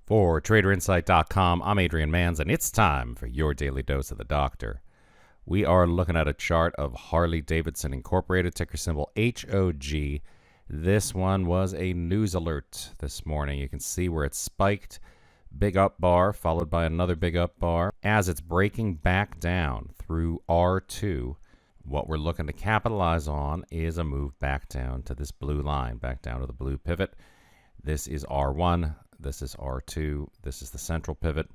For TraderInsight.com, I'm Adrian Manns, and it's time for your daily dose of the doctor. We are looking at a chart of Harley Davidson Incorporated, ticker symbol HOG. This one was a news alert this morning. You can see where it spiked, big up bar, followed by another big up bar. As it's breaking back down through R2, what we're looking to capitalize on is a move back down to this blue line, back down to the blue pivot. This is R1. This is R2. This is the central pivot.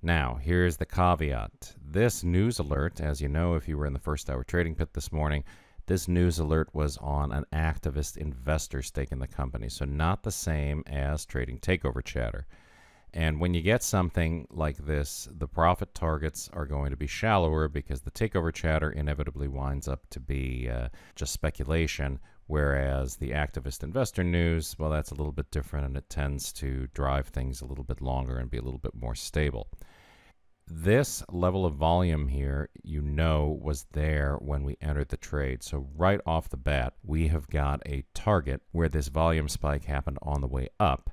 Now, here's the caveat. This news alert, as you know, if you were in the first hour trading pit this morning, this news alert was on an activist investor stake in the company, so not the same as trading takeover chatter. And when you get something like this, the profit targets are going to be shallower because the takeover chatter inevitably winds up to be just speculation, whereas the activist investor news, well, that's a little bit different, and it tends to drive things a little bit longer and be a little bit more stable. This level of volume here, you know, was there when we entered the trade. So right off the bat, we have got a target where this volume spike happened on the way up.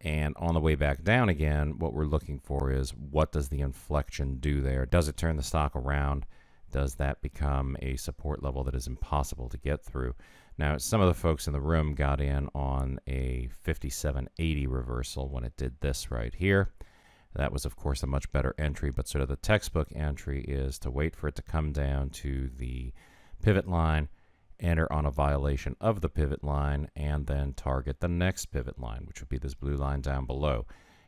And on the way back down again, what we're looking for is, what does the inflection do there? Does it turn the stock around? Does that become a support level that is impossible to get through? Now, some of the folks in the room got in on a 57.80 reversal when it did this right here. That was, of course, a much better entry, but sort of the textbook entry is to wait for it to come down to the pivot line, enter on a violation of the pivot line, and then target the next pivot line, which would be this blue line down below.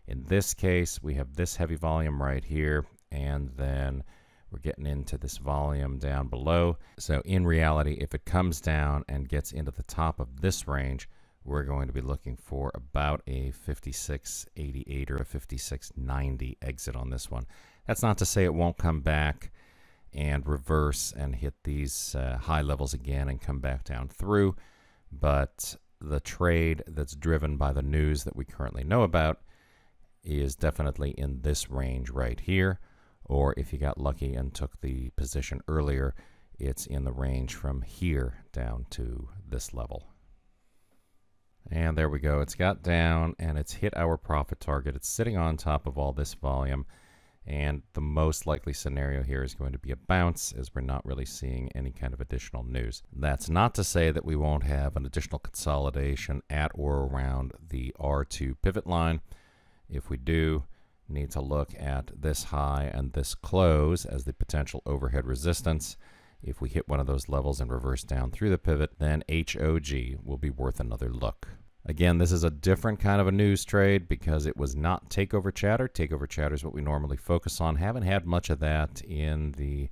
In this case, we have this heavy volume right here, and then we're getting into this volume down below. So in reality, if it comes down and gets into the top of this range, we're going to be looking for about a 56.88 or a 56.90 exit on this one. That's not to say it won't come back and reverse and hit these high levels again and come back down through, but the trade that's driven by the news that we currently know about is definitely in this range right here, or if you got lucky and took the position earlier, it's in the range from here down to this level. And there we go. It's got down and it's hit our profit target. It's sitting on top of all this volume. And the most likely scenario here is going to be a bounce, as we're not really seeing any kind of additional news. That's not to say that we won't have an additional consolidation at or around the R2 pivot line. If we do, need to look at this high and this close as the potential overhead resistance. If we hit one of those levels and reverse down through the pivot, then HOG will be worth another look. Again, this is a different kind of a news trade because it was not takeover chatter. Takeover chatter is what we normally focus on. Haven't had much of that in the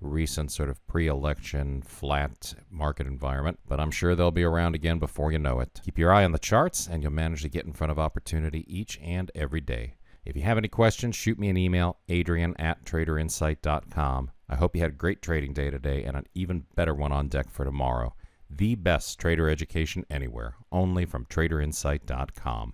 recent sort of pre-election flat market environment, but I'm sure they'll be around again before you know it. Keep your eye on the charts and you'll manage to get in front of opportunity each and every day. If you have any questions, shoot me an email, adrian@traderinsight.com. I hope you had a great trading day today and an even better one on deck for tomorrow. The best trader education anywhere, only from TraderInsight.com.